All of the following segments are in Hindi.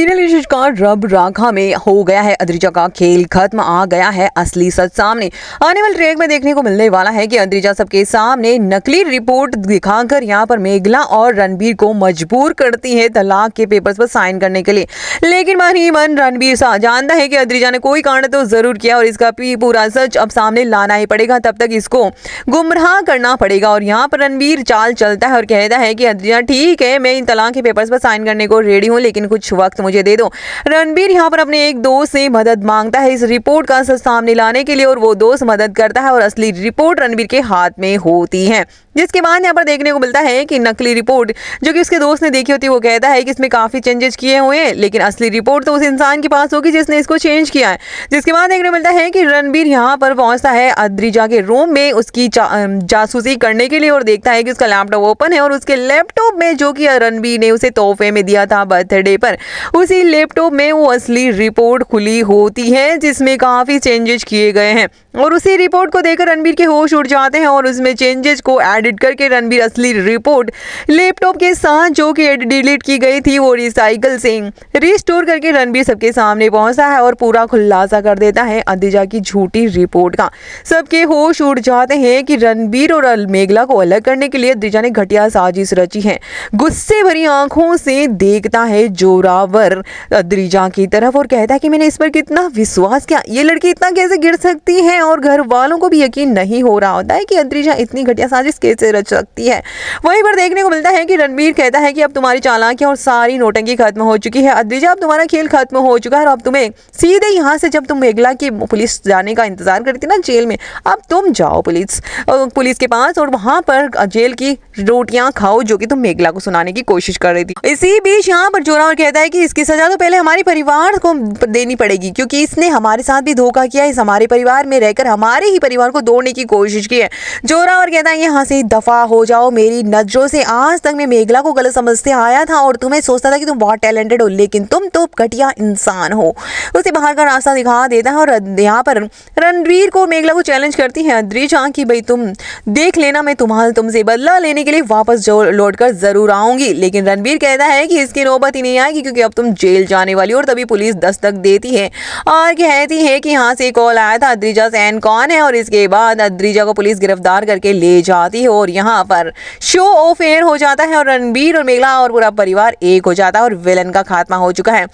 सीरियल रिश्तेदार रब राखा में हो गया है अद्रिजा का खेल खत्म। आ गया है असली सच सामने। आने वाले ट्रैक में देखने को मिलने वाला है कि अद्रिजा सबके सामने नकली रिपोर्ट दिखाकर यहाँ पर मेघला और रणबीर को मजबूर करती है तलाक के पेपर्स पर साइन करने के लिए। लेकिन मन ही मन रणबीर जानता है कि अद्रिजा ने कोई कांड तो जरूर किया और इसका पूरा सच अब सामने लाना ही पड़ेगा। तब तक इसको गुमराह करना पड़ेगा। और यहाँ पर रणबीर चाल चलता है और कहता है कि अद्रिजा ठीक है, मैं इन तलाक के पेपर्स पर साइन करने को रेडी हूँ, लेकिन कुछ वक्त मुझे दे दो। रणबीर यहाँ पर अपने एक दोस्त से मदद मांगता है इस रिपोर्ट का सच सामने लाने के लिए और वो दोस्त मदद करता है और असली रिपोर्ट रणबीर के हाथ में होती है। जिसके बाद यहाँ पर देखने को मिलता है कि नकली रिपोर्ट जो कि उसके दोस्त ने देखी होती है वो कहता है कि इसमें काफी चेंजेस किए हुए हैं, लेकिन असली रिपोर्ट तो उस इंसान के पास होगी जिसने इसको चेंज किया है। जिसके बाद देखने को मिलता है कि रणबीर यहाँ पर पहुंचता है अद्रिजा के रूम में उसकी जासूसी करने के लिए और देखता है कि उसका लैपटॉप ओपन है और उसके लैपटॉप में जो कि रणबीर ने उसे तोहफे में दिया था बर्थडे पर, उसी लैपटॉप में वो असली रिपोर्ट खुली होती है जिसमें काफी चेंजेस किए गए हैं। और उसी रिपोर्ट को देखकर रणबीर के होश उड़ जाते हैं और उसमें चेंजेस को एडिट करके रणबीर असली रिपोर्ट लैपटॉप के साथ जो कि डिलीट की गई थी वो रिसाइकल से रिस्टोर करके रणबीर सबके सामने पहुंचता है और पूरा खुलासा कर देता है अद्रिजा की झूठी रिपोर्ट का। सबके होश उड़ जाते हैं कि रणबीर और मेघला को अलग करने के लिए अद्रिजा ने घटिया साजिश रची है। गुस्से भरी आंखों से देखता है जोरावर अद्रिजा की तरफ और कहता है कि मैंने इस पर कितना विश्वास किया, ये लड़की इतना कैसे गिर सकती है। और घर वालों को भी यकीन नहीं हो रहा होता है कि अद्रिजा इतनी घटिया साजिश कैसे रच सकती है। वहीं पर देखने को मिलता है कि रणबीर कहता है कि अब तुम्हारी चालाकियां और सारी नोटंकी खत्म हो चुकी है अद्रिजा, अब तुम्हारा खेल खत्म हो चुका है और अब तुम्हें सीधे यहाँ से, जब तुम मेघला की पुलिस जाने का इंतजार करती ना जेल में, अब तुम जाओ पुलिस के पास और वहां पर जेल की रोटियां खाओ जो कि तुम मेघला को सुनाने की कोशिश कर रही थी। इसी बीच यहाँ पर जोरावर कहता है कि इसकी सजा तो पहले हमारे परिवार को देनी पड़ेगी क्योंकि इसने हमारे साथ भी धोखा किया, इस हमारे परिवार में रहकर हमारे ही परिवार को तोड़ने की कोशिश की है। जोरावर कहता है यहाँ से दफा हो जाओ मेरी नजरों से। आज तक मैं मेघला को गलत समझते आया था और तुम्हें सोचता था कि तुम बहुत टैलेंटेड हो, लेकिन तुम तो घटिया इंसान हो। उसे बाहर का रास्ता दिखा देता है और यहाँ पर रणबीर को मेघला को चैलेंज करती है अद्रिजा कि भाई तुम देख लेना, मैं तुमसे बदला लेने के लिए वापस लौट कर जरूर आऊंगी। लेकिन रणबीर कहता है कि इसकी नौबत ही नहीं आएगी क्योंकि अब तुम जेल जाने वाली हो। और तभी पुलिस दस्तक देती है और कहती है कि यहाँ से कॉल आया था अद्रिजा सैन कौन है। और इसके बाद अद्रिजा को पुलिस गिरफ्तार करके ले जाती है और यहाँ पर शो ऑफ एयर हो जाता है और रणबीर और मेघला और पूरा परिवार एक हो जाता है और विलन का खात्मा हो चुका है।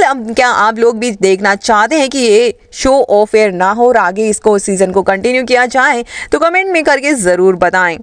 अब क्या आप लोग भी देखना चाहते हैं कि ये शो ऑफ एयर ना हो और आगे इसको सीजन को कंटिन्यू किया जाए तो कमेंट में करके जरूर बताएं।